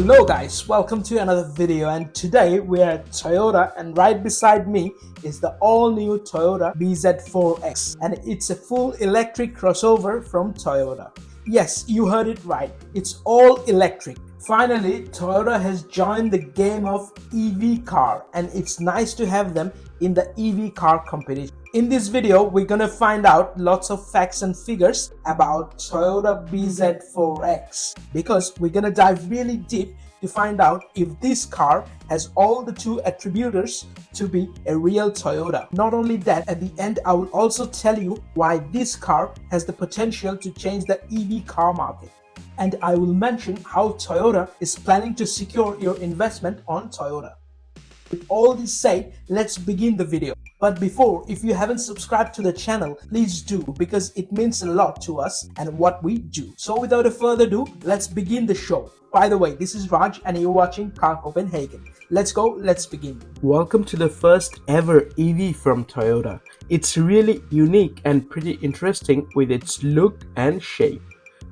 Hello guys, welcome to another video, and today we are at Toyota, and right beside me is the all-new Toyota BZ4X, and it's a full electric crossover from Toyota. Yes, you heard it right, it's all electric. Finally, Toyota has joined the game of EV car, and it's nice to have them in the EV car competition. In this video, we're gonna find out lots of facts and figures about Toyota BZ4X, because we're gonna dive really deep to find out if this car has all the two attributors to be a real Toyota. Not only that, at the end I will also tell you why this car has the potential to change the EV car market. And I will mention how Toyota is planning to secure your investment on Toyota. With all this said, let's begin the video. But before, if you haven't subscribed to the channel, please do, because it means a lot to us and what we do. So without a further ado, let's begin the show. By the way, this is Raj and you're watching Car Copenhagen. Let's go, let's begin. Welcome to the first ever EV from Toyota. It's really unique and pretty interesting with its look and shape.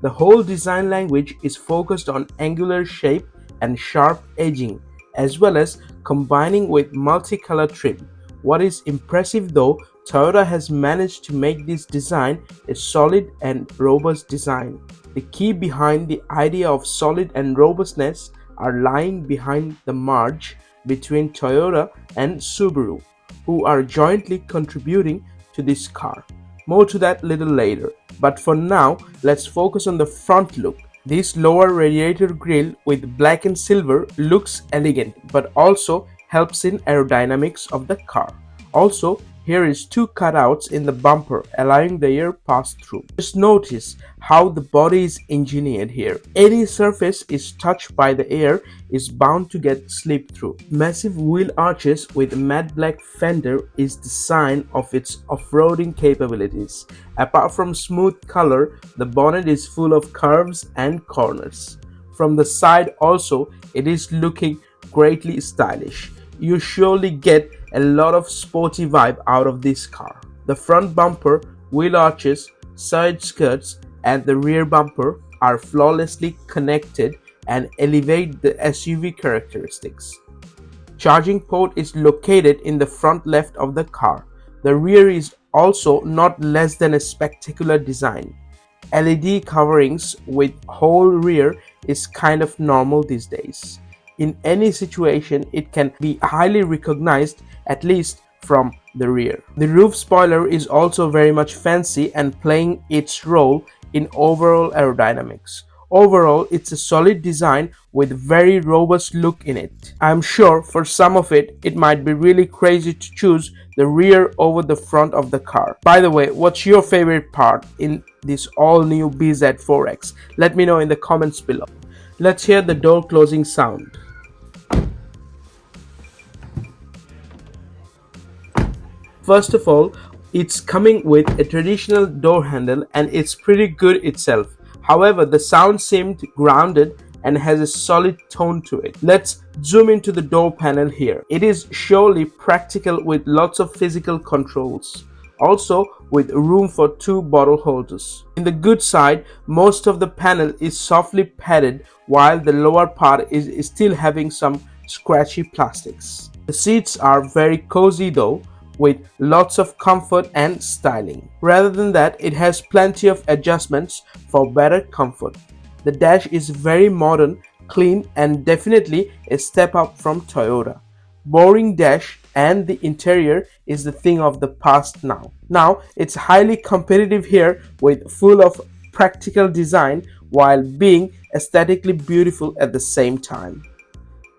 The whole design language is focused on angular shape and sharp edging, as well as combining with multicolor trim. What is impressive though, Toyota has managed to make this design a solid and robust design. The key behind the idea of solid and robustness are lying behind the merge between Toyota and Subaru, who are jointly contributing to this car. More to that little later, but for now let's focus on the front look. This lower radiator grille with black and silver looks elegant, but also helps in aerodynamics of the car. Also, here is two cutouts in the bumper allowing the air pass through. Just notice how the body is engineered here. Any surface is touched by the air is bound to get slipped through. Massive wheel arches with matte black fender is the sign of its off-roading capabilities. Apart from smooth color, the bonnet is full of curves and corners. From the side also, it is looking greatly stylish. You surely get a lot of sporty vibe out of this car. The front bumper, wheel arches, side skirts and the rear bumper are flawlessly connected and elevate the SUV characteristics. Charging port is located in the front left of the car. The rear is also not less than a spectacular design. LED coverings with whole rear is kind of normal these days. In any situation, it can be highly recognized, at least from the rear. The roof spoiler is also very much fancy and playing its role in overall aerodynamics. Overall, it's a solid design with very robust look in it. I'm sure for some of it, it might be really crazy to choose the rear over the front of the car. By the way, what's your favorite part in this all-new BZ4X? Let me know in the comments below. Let's hear the door closing sound. First of all, it's coming with a traditional door handle and it's pretty good itself. However, the sound seemed grounded and has a solid tone to it. Let's zoom into the door panel here. It is surely practical with lots of physical controls. Also with room for two bottle holders. In the good side, most of the panel is softly padded while the lower part is still having some scratchy plastics. The seats are very cozy though, with lots of comfort and styling. Rather than that, it has plenty of adjustments for better comfort. The dash is very modern, clean and definitely a step up from Toyota. Boring dash and the interior is the thing of the past now. Now it's highly competitive here with full of practical design while being aesthetically beautiful at the same time.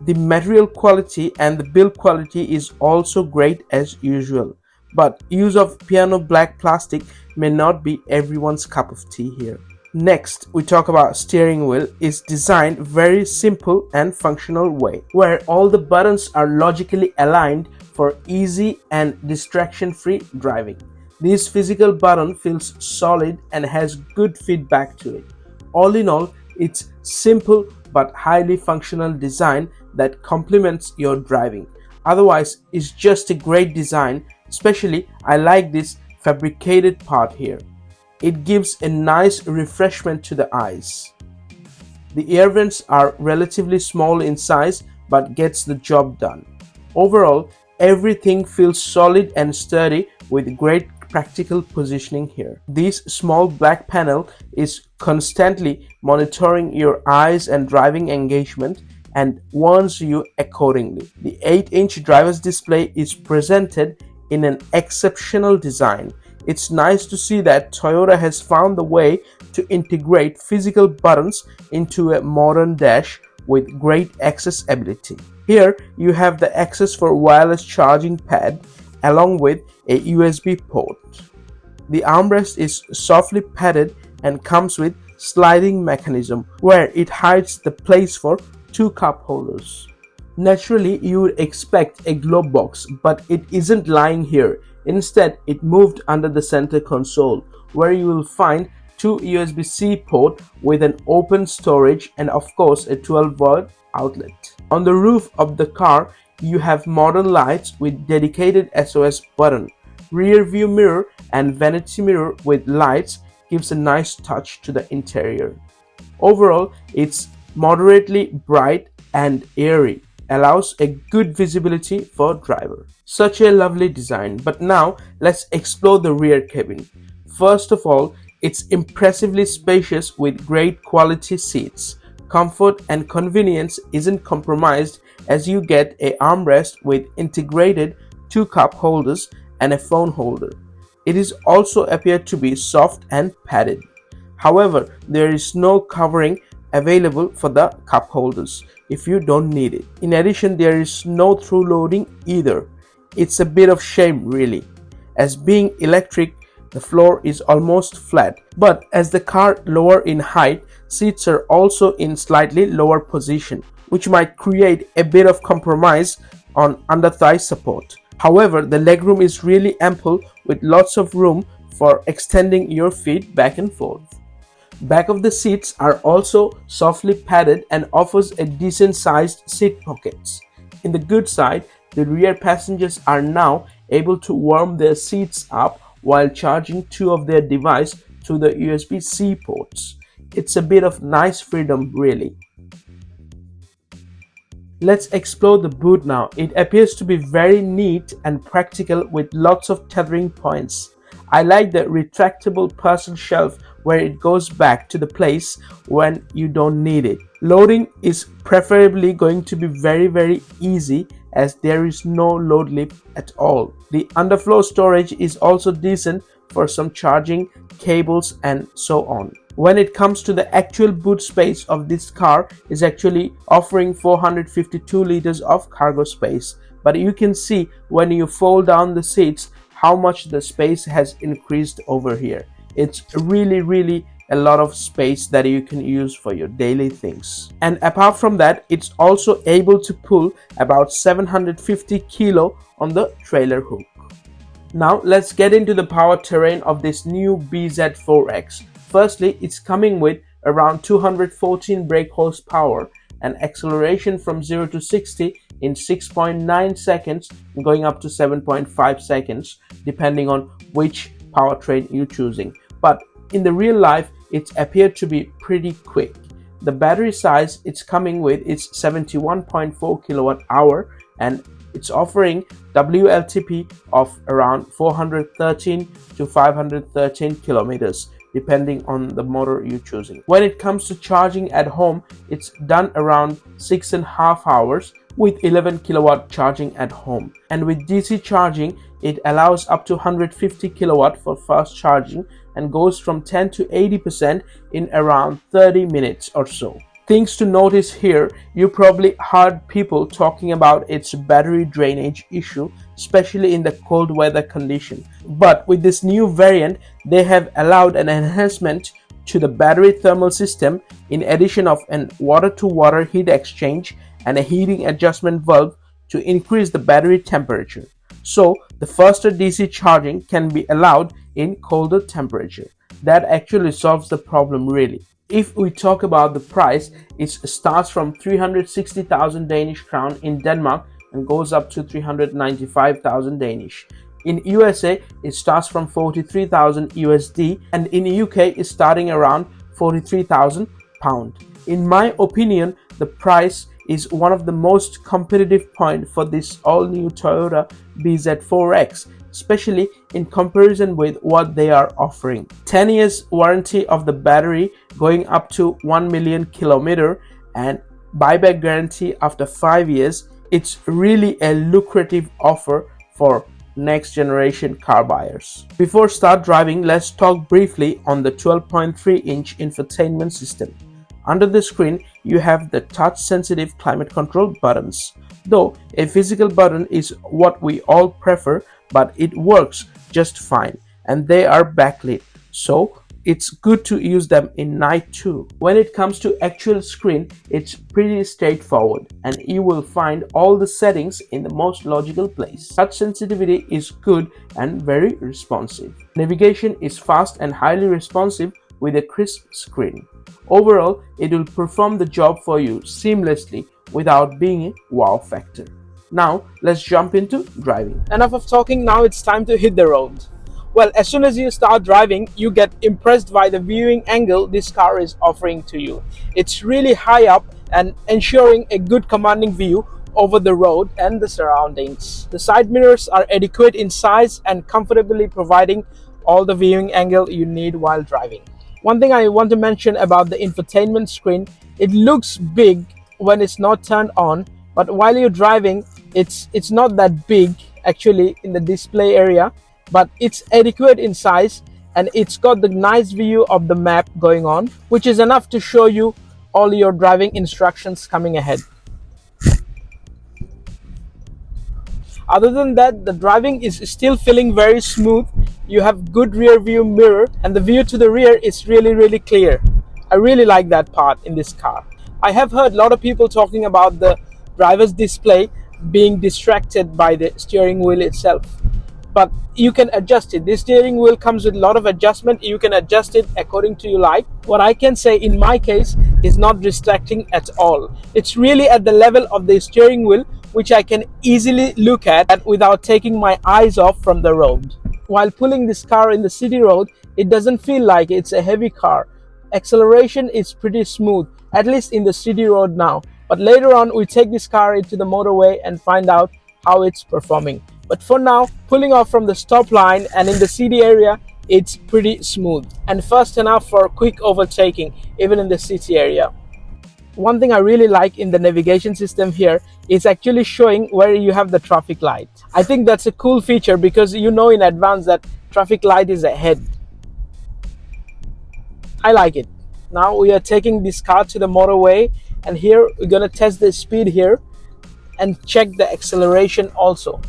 The material quality and the build quality is also great as usual, but use of piano black plastic may not be everyone's cup of tea here. Next, we talk about steering wheel. Is designed very simple and functional way, where all the buttons are logically aligned for easy and distraction-free driving. This physical button feels solid and has good feedback to it. All in all, it's simple but highly functional design that complements your driving. Otherwise, it's just a great design. Especially, I like this fabricated part here. It gives a nice refreshment to the eyes. The air vents are relatively small in size but gets the job done. Overall, everything feels solid and sturdy with great practical positioning here. This small black panel is constantly monitoring your eyes and driving engagement and warns you accordingly. The 8-inch driver's display is presented in an exceptional design. It's nice to see that Toyota has found the way to integrate physical buttons into a modern dash with great accessibility. Here you have the access for wireless charging pad along with a USB port. The armrest is softly padded and comes with sliding mechanism where it hides the place for 2 cup holders. Naturally, you would expect a glove box, but it isn't lying here. Instead, it moved under the center console, where you will find 2 USB-C port with an open storage and of course a 12-volt outlet. On the roof of the car, you have modern lights with dedicated SOS button. Rear view mirror and vanity mirror with lights gives a nice touch to the interior. Overall, it's moderately bright and airy, allows a good visibility for driver. Such a lovely design. But now let's explore the rear cabin. First of all, it's impressively spacious with great quality seats. Comfort and convenience isn't compromised as you get a armrest with integrated 2 cup holders and a phone holder. It is also appeared to be soft and padded. However, there is no covering available for the cup holders if you don't need it. In addition, there is no through loading either. It's a bit of shame really, as being electric the floor is almost flat, but as the car lower in height, seats are also in slightly lower position, which might create a bit of compromise on under thigh support. However, the legroom is really ample with lots of room for extending your feet back and forth. Back of the seats are also softly padded and offers a decent sized seat pockets. In the good side, the rear passengers are now able to warm their seats up while charging 2 of their devices through the USB-C ports. It's a bit of nice freedom really. Let's explore the boot now. It appears to be very neat and practical with lots of tethering points. I like the retractable parcel shelf where it goes back to the place when you don't need it. Loading is preferably going to be very easy as there is no load lip at all. The underfloor storage is also decent for some charging cables and so on. When it comes to the actual boot space of this car is actually offering 452 liters of cargo space, but you can see when you fold down the seats how much the space has increased over here. It's really a lot of space that you can use for your daily things. And apart from that, it's also able to pull about 750 kilo on the trailer hook. Now let's get into the powertrain of this new BZ4X. Firstly, it's coming with around 214 brake horsepower and acceleration from 0 to 60 in 6.9 seconds and going up to 7.5 seconds depending on which powertrain you're choosing. But in the real life, it appeared to be pretty quick. The battery size it's coming with is 71.4 kilowatt hour and it's offering WLTP of around 413 to 513 kilometers depending on the motor you're choosing. When it comes to charging at home, it's done around 6.5 hours with 11 kilowatt charging at home. And with DC charging, it allows up to 150 kilowatt for fast charging and goes from 10 to 80% in around 30 minutes or so. Things to notice here, you probably heard people talking about its battery drainage issue, especially in the cold weather condition. But with this new variant, they have allowed an enhancement to the battery thermal system in addition of an water-to-water heat exchange and a heating adjustment valve to increase the battery temperature. So the faster DC charging can be allowed in colder temperature. That actually solves the problem really. If we talk about the price, it starts from 360,000 Danish crown in Denmark and goes up to 395,000 Danish. In USA, it starts from 43,000 USD and in UK is starting around 43,000 pound. In my opinion, the price is one of the most competitive point for this all-new Toyota BZ4X, especially in comparison with what they are offering. 10 years warranty of the battery going up to 1 million kilometer and buyback guarantee after 5 years. It's really a lucrative offer for next generation car buyers. Before start driving, let's talk briefly on the 12.3-inch infotainment system. Under the screen, you have the touch-sensitive climate control buttons. Though a physical button is what we all prefer, but it works just fine, and they are backlit, so it's good to use them in night too. When it comes to actual screen, it's pretty straightforward, and you will find all the settings in the most logical place. Touch sensitivity is good and very responsive. Navigation is fast and highly responsive with a crisp screen. Overall, it will perform the job for you seamlessly without being a wow factor. Now, let's jump into driving. Enough of talking, now it's time to hit the road. Well, as soon as you start driving, you get impressed by the viewing angle this car is offering to you. It's really high up and ensuring a good commanding view over the road and the surroundings. The side mirrors are adequate in size and comfortably providing all the viewing angle you need while driving. One thing I want to mention about the infotainment screen, it looks big when it's not turned on, but while you're driving, it's not that big actually in the display area, but it's adequate in size and it's got the nice view of the map going on, which is enough to show you all your driving instructions coming ahead. Other than that, the driving is still feeling very smooth. You have good rear view mirror and the view to the rear is really clear. I really like that part in this car. I have heard a lot of people talking about the driver's display being distracted by the steering wheel itself, but you can adjust it. This steering wheel comes with a lot of adjustment. You can adjust it according to you like. What I can say in my case is not distracting at all. It's really at the level of the steering wheel, which I can easily look at without taking my eyes off from the road. While pulling this car in the city road, it doesn't feel like it's a heavy car. Acceleration is pretty smooth, at least in the city road now. But later on, we take this car into the motorway and find out how it's performing. But for now, pulling off from the stop line and in the city area, it's pretty smooth and fast enough for quick overtaking, even in the city area. One thing I really like in the navigation system here is actually showing where you have the traffic light. I think that's a cool feature because you know in advance that traffic light is ahead. I like it. Now we are taking this car to the motorway, and here we're gonna test the speed here and check the acceleration also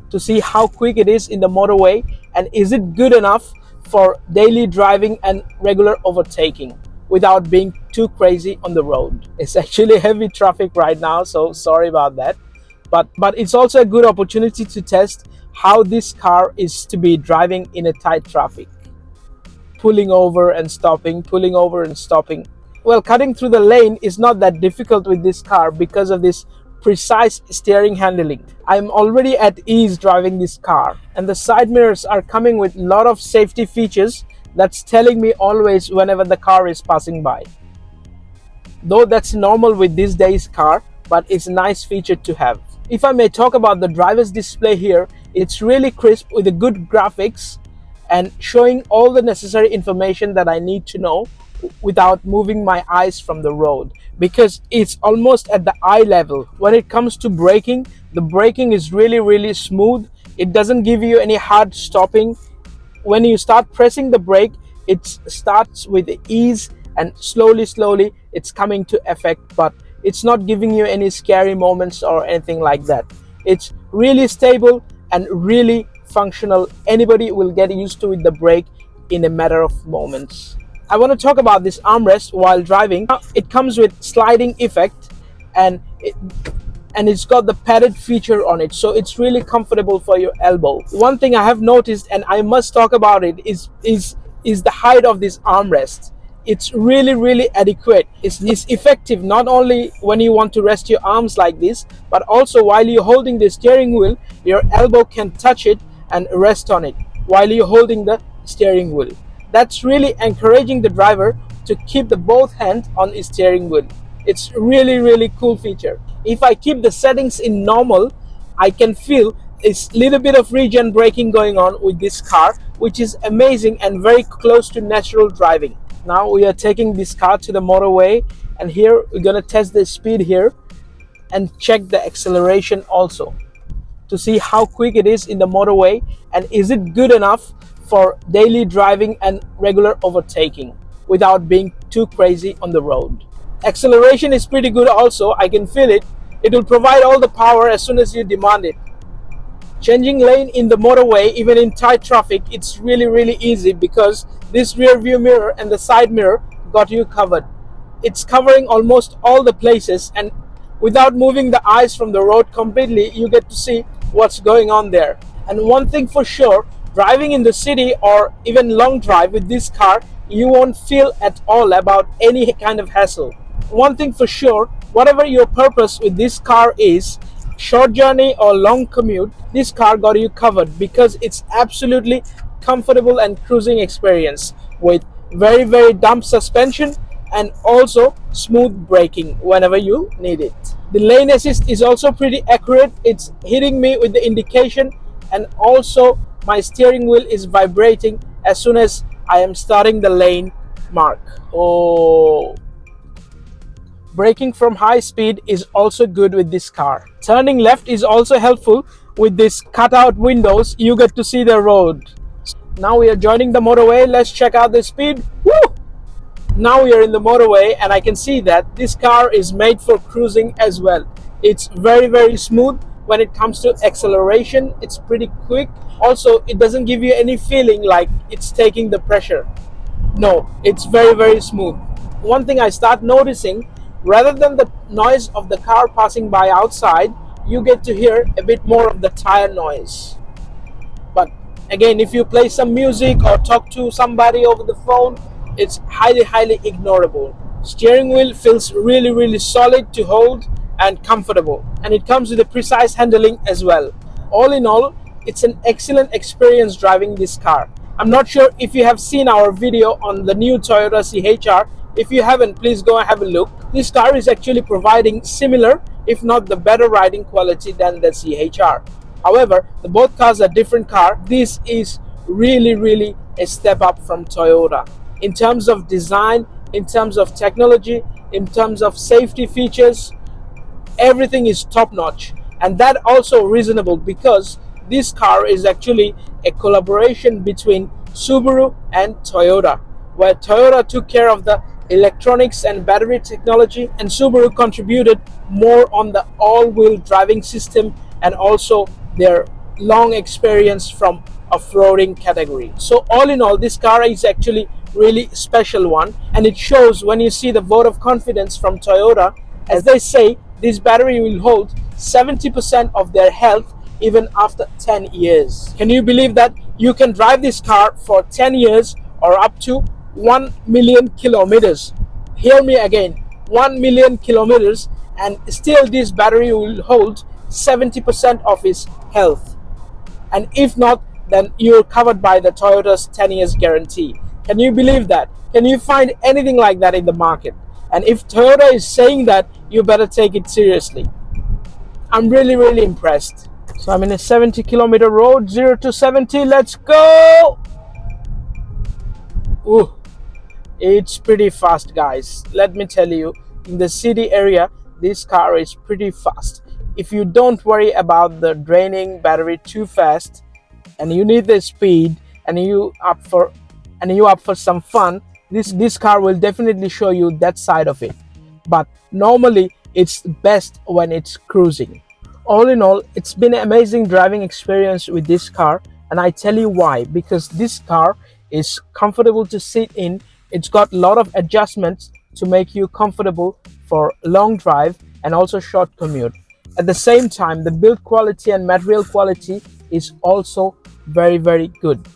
to see how quick it is in the motorway and is it good enough for daily driving and regular overtaking without being too crazy on the road. It's actually heavy traffic right now, so sorry about that. But it's also a good opportunity to test how this car is to be driving in a tight traffic. Pulling over and stopping, pulling over and stopping. Well, cutting through the lane is not that difficult with this car because of this precise steering handling. I'm already at ease driving this car, and the side mirrors are coming with a lot of safety features that's telling me always whenever the car is passing by. Though that's normal with this day's car, but it's a nice feature to have. If I may talk about the driver's display here, it's really crisp with the good graphics and showing all the necessary information that I need to know without moving my eyes from the road, because it's almost at the eye level. When it comes to braking, the braking is really smooth. It doesn't give you any hard stopping. When you start pressing the brake, it starts with ease and slowly it's coming to effect, but it's not giving you any scary moments or anything like that. It's really stable and really functional. Anybody will get used to the brake in a matter of moments. I want to talk about this armrest while driving. It comes with sliding effect and it's got the padded feature on it, so it's really comfortable for your elbow. One thing I have noticed, and I must talk about it, is the height of this armrest. It's really adequate. It's effective not only when you want to rest your arms like this, but also while you're holding the steering wheel, your elbow can touch it and rest on it while you're holding the steering wheel. That's really encouraging the driver to keep the both hands on the steering wheel. It's really cool feature. If I keep the settings in normal, I can feel a little bit of regen braking going on with this car, which is amazing and very close to natural driving. Now we are taking this car to the motorway, and here we're gonna test the speed here and check the acceleration also to see how quick it is in the motorway and is it good enough for daily driving and regular overtaking without being too crazy on the road. Acceleration is pretty good also. I can feel it. It will provide all the power as soon as you demand it. Changing lane in the motorway, even in tight traffic, it's really easy because this rear view mirror and the side mirror got you covered. It's covering almost all the places, and without moving the eyes from the road completely, you get to see what's going on there. And one thing for sure, driving in the city or even long drive with this car, you won't feel at all about any kind of hassle. One thing for sure, whatever your purpose with this car is, short journey or long commute, this car got you covered because it's absolutely comfortable and cruising experience with very dump suspension and also smooth braking whenever you need it. The lane assist is also pretty accurate. It's hitting me with the indication, and also my steering wheel is vibrating as soon as I am starting the lane mark. Oh, braking from high speed is also good with this car. Turning left is also helpful. With this cutout windows, you get to see the road. Now we are joining the motorway. Let's check out the speed. Woo! Now we are in the motorway, and I can see that this car is made for cruising as well. It's very smooth when it comes to acceleration. It's pretty quick. Also, it doesn't give you any feeling like it's taking the pressure. No, it's very smooth. One thing I start noticing, rather than the noise of the car passing by outside, you get to hear a bit more of the tire noise. But again, if you play some music or talk to somebody over the phone, it's highly ignorable. Steering wheel feels really solid to hold and comfortable, and it comes with a precise handling as well. All in all, it's an excellent experience driving this car. I'm not sure if you have seen our video on the new Toyota CHR. If you haven't, please go and have a look. This car is actually providing similar, if not the better riding quality than the CHR. However, the both cars are different car. This is really a step up from Toyota. In terms of design, in terms of technology, in terms of safety features, everything is top notch. And that also reasonable because this car is actually a collaboration between Subaru and Toyota, where Toyota took care of the electronics and battery technology, and Subaru contributed more on the all-wheel driving system and also their long experience from off-roading category. So all in all, this car is actually really special one, and it shows when you see the vote of confidence from Toyota. As they say, this battery will hold 70% of their health even after 10 years. Can you believe that you can drive this car for 10 years or up to 1 million kilometers? Hear me again, 1 million kilometers, and still this battery will hold 70% of its health. And if not, then you're covered by the Toyota's 10 years guarantee. Can you believe that? Can you find anything like that in the market? And if Toyota is saying that, you better take it seriously. I'm really impressed. So I'm in a 70 kilometer road, 0 to 70. Let's go. Ooh, it's pretty fast, guys. Let me tell you, in the city area, this car is pretty fast. If you don't worry about the draining battery too fast, and you need the speed, and you up for some fun, this car will definitely show you that side of it. But normally it's best when it's cruising. All in all, it's been an amazing driving experience with this car, and I tell you why. Because this car is comfortable to sit in. It's got a lot of adjustments to make you comfortable for long drive and also short commute. At the same time, the build quality and material quality is also very good.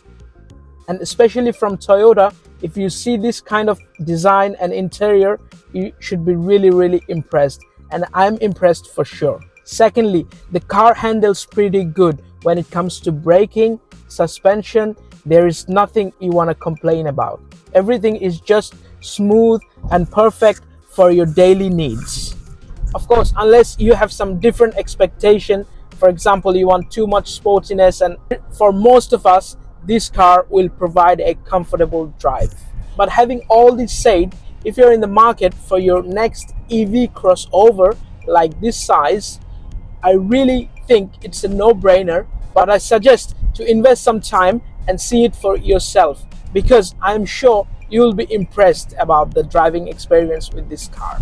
And especially from Toyota, if you see this kind of design and interior, you should be really impressed, and I'm impressed for sure. Secondly, the car handles pretty good when it comes to braking, suspension. There is nothing you want to complain about. Everything is just smooth, and perfect for your daily needs. Of course, unless you have some different expectation, for example, you want too much sportiness, and for most of us, this car will provide a comfortable drive. But having all this said, if you're in the market for your next EV crossover like this size, I really think it's a no-brainer, but I suggest to invest some time and see it for yourself, because I'm sure you'll be impressed about the driving experience with this car.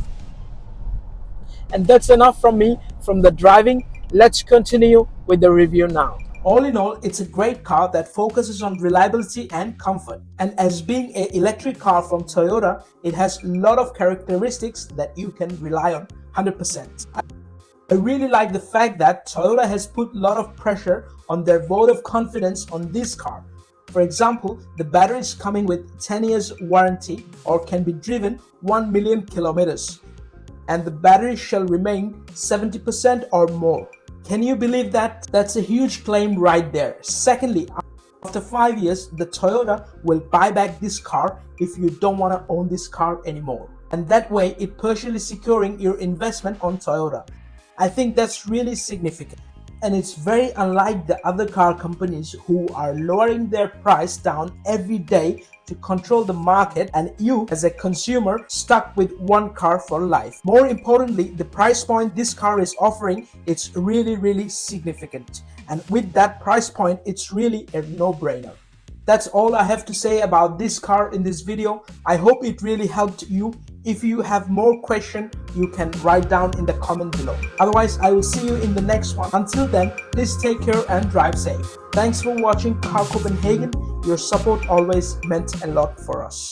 And that's enough from me from the driving. Let's continue with the review now. All in all, it's a great car that focuses on reliability and comfort. And as being an electric car from Toyota, it has a lot of characteristics that you can rely on 100%. I really like the fact that Toyota has put a lot of pressure on their vote of confidence on this car. For example, the battery is coming with 10 years warranty or can be driven 1 million kilometers, and the battery shall remain 70% or more. Can you believe that? That's a huge claim right there. Secondly, after 5 years, the Toyota will buy back this car if you don't want to own this car anymore. And that way, it partially securing your investment on Toyota. I think that's really significant. And it's very unlike the other car companies who are lowering their price down every day to control the market, and you as a consumer stuck with one car for life. More importantly, the price point this car is offering, it's really significant. And with that price point, it's really a no-brainer. That's all I have to say about this car in this video. I hope it really helped you. If you have more questions, you can write down in the comment below. Otherwise, I will see you in the next one. Until then, please take care and drive safe. Thanks for watching Car Copenhagen. Your support always meant a lot for us.